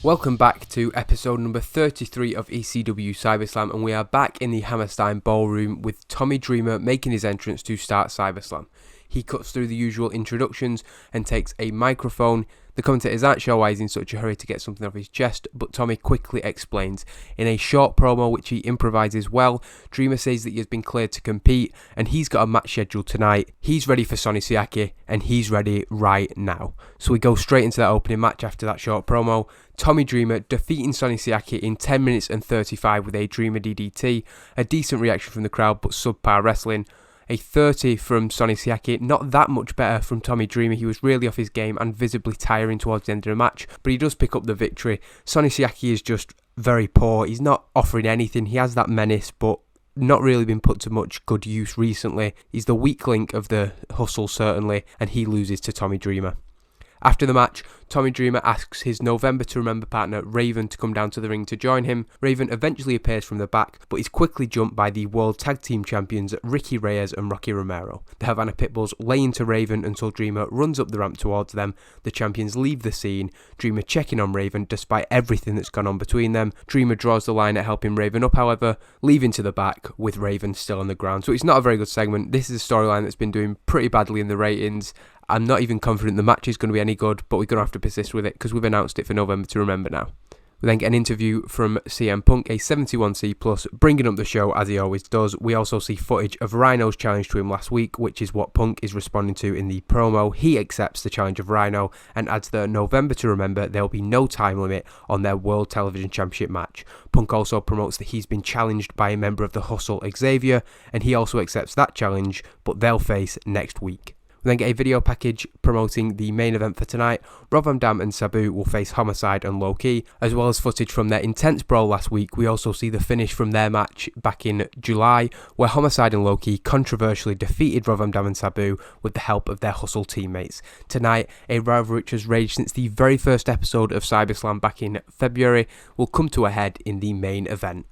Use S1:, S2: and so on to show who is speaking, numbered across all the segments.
S1: Welcome back to episode number 33 of ECW CyberSlam, and we are back in the Hammerstein Ballroom with Tommy Dreamer making his entrance to start CyberSlam. He cuts through the usual introductions and takes a microphone. The commentators aren't sure why he's in such a hurry to get something off his chest, but Tommy quickly explains. In a short promo, which he improvises well, Dreamer says that he has been cleared to compete, and he's got a match scheduled tonight. He's ready for Sonny Chiaki, and he's ready right now. So we go straight into that opening match after that short promo. Tommy Dreamer defeating Sonny Chiaki in 10 minutes and 35 with a Dreamer DDT. A decent reaction from the crowd, but subpar wrestling. A 30 from Sonny Chiaki, not that much better from Tommy Dreamer. He was really off his game and visibly tiring towards the end of the match, but he does pick up the victory. Sonny Chiaki is just very poor. He's not offering anything. He has that menace, but not really been put to much good use recently. He's the weak link of the hustle, certainly, and he loses to Tommy Dreamer. After the match, Tommy Dreamer asks his November to Remember partner Raven to come down to the ring to join him. Raven eventually appears from the back, but is quickly jumped by the World Tag Team Champions Ricky Reyes and Rocky Romero. The Havana Pitbulls lay into Raven until Dreamer runs up the ramp towards them. The champions leave the scene, Dreamer checking on Raven despite everything that's gone on between them. Dreamer draws the line at helping Raven up, however, leaving to the back with Raven still on the ground. So it's not a very good segment. This is a storyline that's been doing pretty badly in the ratings. I'm not even confident the match is going to be any good, but we're going to have to persist with it because we've announced it for November to Remember now. We then get an interview from CM Punk, a 71C+, bringing up the show as he always does. We also see footage of Rhino's challenge to him last week, which is what Punk is responding to in the promo. He accepts the challenge of Rhino and adds that November to Remember there will be no time limit on their World Television Championship match. Punk also promotes that he's been challenged by a member of the Hustle, Xavier, and he also accepts that challenge, but they'll face next week. We then get a video package promoting the main event for tonight. Rob Van Dam and Sabu will face Homicide and Low-Ki, as well as footage from their intense brawl last week. We also see the finish from their match back in July, where Homicide and Low-Ki controversially defeated Rob Van Dam and Sabu with the help of their Hustle teammates. Tonight, a rivalry which has raged since the very first episode of CyberSlam back in February will come to a head in the main event.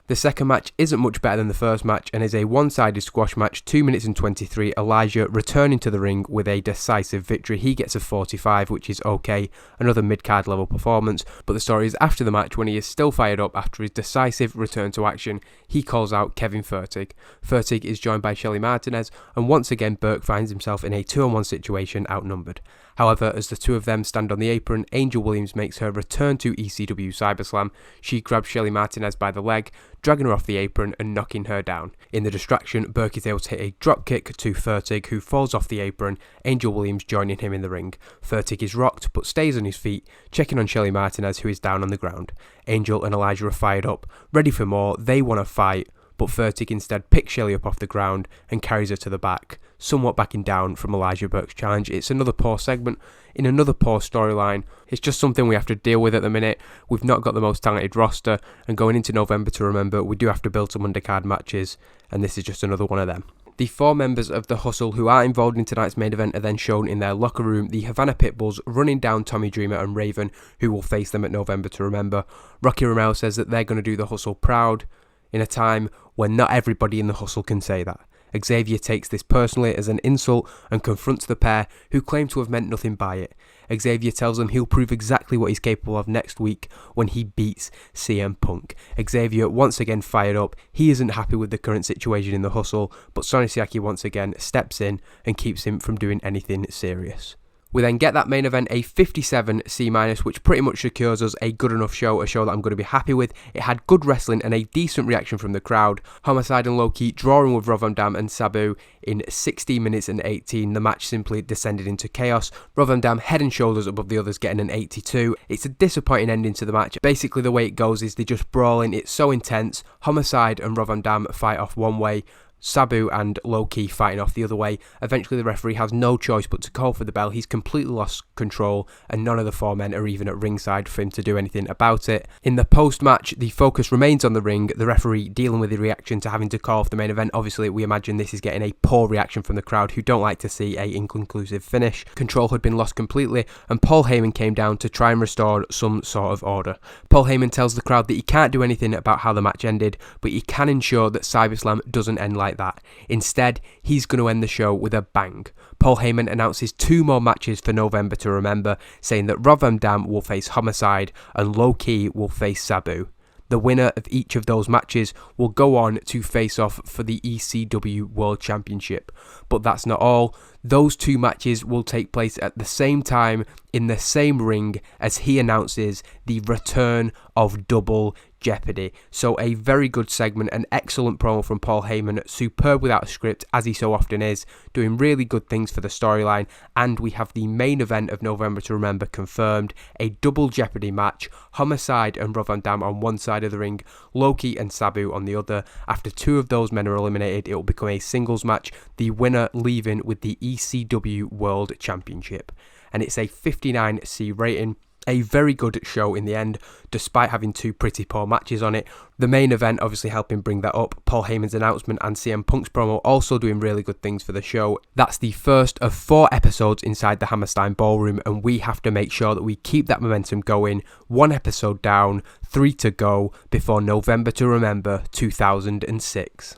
S1: The second match isn't much better than the first match and is a one-sided squash match, 2 minutes and 23, Elijah returning to the ring with a decisive victory. He gets a 45, which is okay, another mid-card level performance, but the story is after the match when he is still fired up after his decisive return to action. He calls out Kevin Fertig. Fertig is joined by Shelly Martinez, and once again Burke finds himself in a 2-on-1 situation outnumbered. However, as the two of them stand on the apron, Angel Williams makes her return to ECW CyberSlam. She grabs Shelly Martinez by the leg, dragging her off the apron and knocking her down. In the distraction, Burke is able to hit a drop kick to Furtick, who falls off the apron, Angel Williams joining him in the ring. Furtick is rocked but stays on his feet, checking on Shelly Martinez, who is down on the ground. Angel and Elijah are fired up, ready for more. They want to fight, but Furtick instead picks Shelly up off the ground and carries her to the back, somewhat backing down from Elijah Burke's challenge. It's another poor segment in another poor storyline. It's just something we have to deal with at the minute. We've not got the most talented roster, and going into November to Remember, we do have to build some undercard matches, and this is just another one of them. The 4 members of the Hustle who are involved in tonight's main event are then shown in their locker room, the Havana Pitbulls running down Tommy Dreamer and Raven, who will face them at November to Remember. Rocky Romero says that they're going to do the Hustle proud in a time when not everybody in the Hustle can say that. Xavier takes this personally as an insult and confronts the pair, who claim to have meant nothing by it. Xavier tells them he'll prove exactly what he's capable of next week when he beats CM Punk. Xavier once again fired up. He isn't happy with the current situation in the Hustle, but Sonny Chiaki once again steps in and keeps him from doing anything serious. We then get that main event a 57 C-, which pretty much secures us a good enough show, a show that I'm going to be happy with. It had good wrestling and a decent reaction from the crowd. Homicide and Low-Ki drawing with Rob Van Dam and Sabu in 16 minutes and 18. The match simply descended into chaos. Rob Van Dam head and shoulders above the others, getting an 82. It's a disappointing ending to the match. Basically the way it goes is they're just brawling. It's so intense. Homicide and Rob Van Dam fight off one way, Sabu and Low-Ki fighting off the other way. Eventually the referee has no choice but to call for the bell. He's completely lost control and none of the 4 men are even at ringside for him to do anything about it. In the post-match, the focus remains on the ring, the referee dealing with the reaction to having to call off the main event. Obviously we imagine this is getting a poor reaction from the crowd, who don't like to see a inconclusive finish. Control had been lost completely and Paul Heyman came down to try and restore some sort of order. Paul Heyman tells the crowd that he can't do anything about how the match ended, but he can ensure that CyberSlam doesn't end like like that. Instead, he's going to end the show with a bang. Paul Heyman announces 2 more matches for November to Remember, saying that Rob Van Dam will face Homicide and Low-Ki will face Sabu. The winner of each of those matches will go on to face off for the ECW World Championship. But that's not all. Those 2 matches will take place at the same time in the same ring as he announces the return of Double Jeopardy. So a very good segment, an excellent promo from Paul Heyman, superb without a script as he so often is, doing really good things for the storyline. And we have the main event of November to Remember confirmed, a Double Jeopardy match, Homicide and Rob Van Dam on one side of the ring, Low-Ki and Sabu on the other. After 2 of those men are eliminated, it will become a singles match, the winner leaving with the ECW World Championship. And it's a 59C rating. A very good show in the end, despite having 2 pretty poor matches on it. The main event obviously helping bring that up, Paul Heyman's announcement and CM Punk's promo also doing really good things for the show. That's the first of 4 episodes inside the Hammerstein Ballroom, and we have to make sure that we keep that momentum going. 1 episode down, 3 to go before November to Remember 2006.